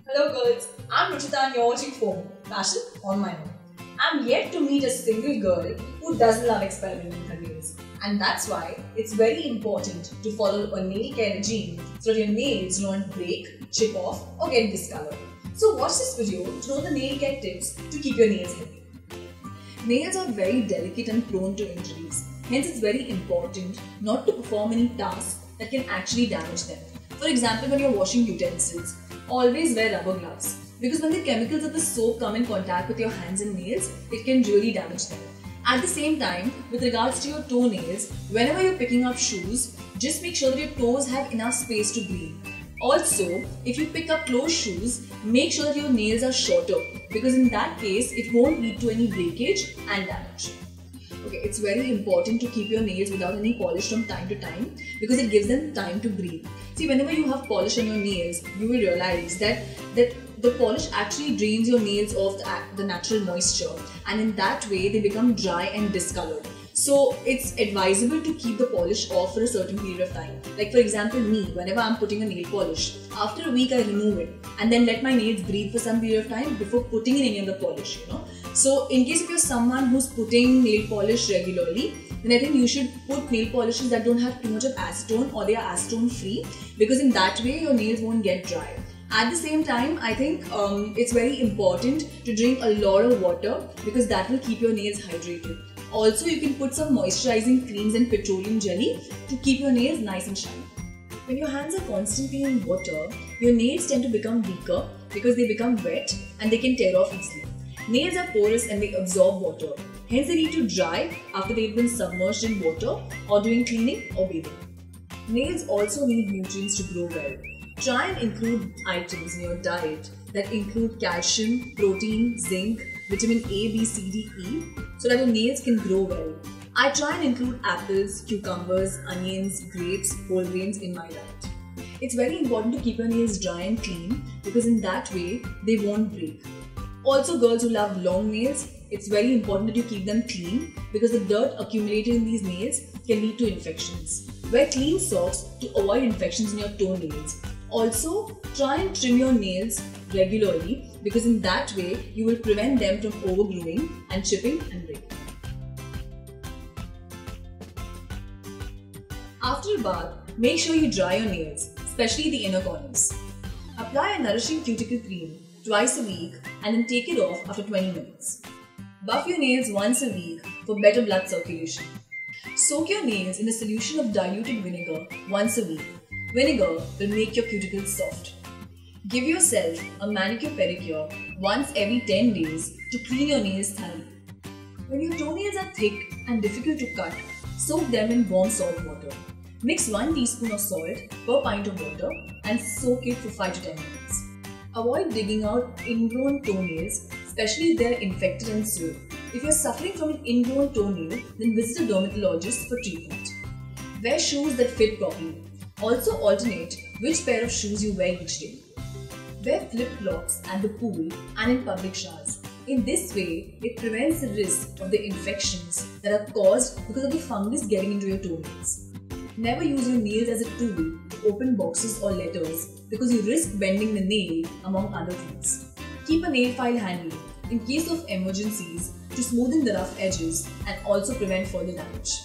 Hello girls, I'm Ruchita and you're watching FOMO, Fashion on My Own. I'm yet to meet a single girl who doesn't love experimenting with her nails. And that's why it's very important to follow a nail care regime so that your nails don't break, chip off or get discolored. So watch this video to know the nail care tips to keep your nails healthy. Nails are very delicate and prone to injuries. Hence it's very important not to perform any tasks that can actually damage them. For example, when you're washing utensils, always wear rubber gloves because when the chemicals of the soap come in contact with your hands and nails, it can really damage them. At the same time, with regards to your toenails, whenever you're picking up shoes, just make sure that your toes have enough space to breathe. Also, if you pick up closed shoes, make sure that your nails are shorter because in that case, it won't lead to any breakage and damage. Okay, it's very important to keep your nails without any polish from time to time because it gives them time to breathe. See, whenever you have polish on your nails, you will realize that the polish actually drains your nails of the natural moisture, and in that way they become dry and discolored. So it's advisable to keep the polish off for a certain period of time. Like for example me, whenever I'm putting a nail polish, after a week I remove it and then let my nails breathe for some period of time before putting in any other polish, So in case if you're someone who's putting nail polish regularly, then I think you should put nail polishes that don't have too much of acetone or they are acetone free because in that way your nails won't get dry. At the same time, I think it's very important to drink a lot of water because that will keep your nails hydrated. Also, you can put some moisturizing creams and petroleum jelly to keep your nails nice and shiny. When your hands are constantly in water, your nails tend to become weaker because they become wet and they can tear off easily. Nails are porous and they absorb water. Hence, they need to dry after they've been submerged in water or during cleaning or bathing. Nails also need nutrients to grow well. Try and include items in your diet that include calcium, protein, zinc, vitamin A, B, C, D, E so that your nails can grow well. I try and include apples, cucumbers, onions, grapes, whole grains in my diet. It's very important to keep your nails dry and clean because in that way they won't break. Also, girls who love long nails, it's very important that you keep them clean because the dirt accumulated in these nails can lead to infections. Wear clean socks to avoid infections in your toenails. Also, try and trim your nails regularly because in that way you will prevent them from overgrowing and chipping and breaking. After a bath, make sure you dry your nails, especially the inner corners. Apply a nourishing cuticle cream twice a week and then take it off after 20 minutes. Buff your nails once a week for better blood circulation. Soak your nails in a solution of diluted vinegar once a week. Vinegar will make your cuticles soft. Give yourself a manicure pedicure once every 10 days to clean your nails thoroughly. When your toenails are thick and difficult to cut, soak them in warm salt water. Mix 1 teaspoon of salt per pint of water and soak it for 5 to 10 minutes. Avoid digging out ingrown toenails, especially if they are infected and sore. If you are suffering from an ingrown toenail, then visit a dermatologist for treatment. Wear shoes that fit properly. Also alternate which pair of shoes you wear each day. Wear flip-flops at the pool and in public showers. In this way, it prevents the risk of the infections that are caused because of the fungus getting into your toenails. Never use your nails as a tool to open boxes or letters because you risk bending the nail among other things. Keep a nail file handy in case of emergencies to smoothen the rough edges and also prevent further damage.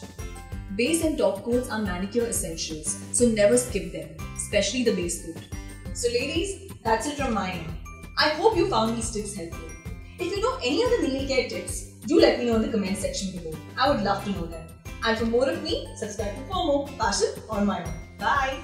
Base and top coats are manicure essentials, so never skip them, especially the base coat. So ladies, that's it from my end. I hope you found these tips helpful. If you know any other nail care tips, do let me know in the comment section below. I would love to know them. And for more of me, subscribe to FOMO, Fashion on My Own. Bye!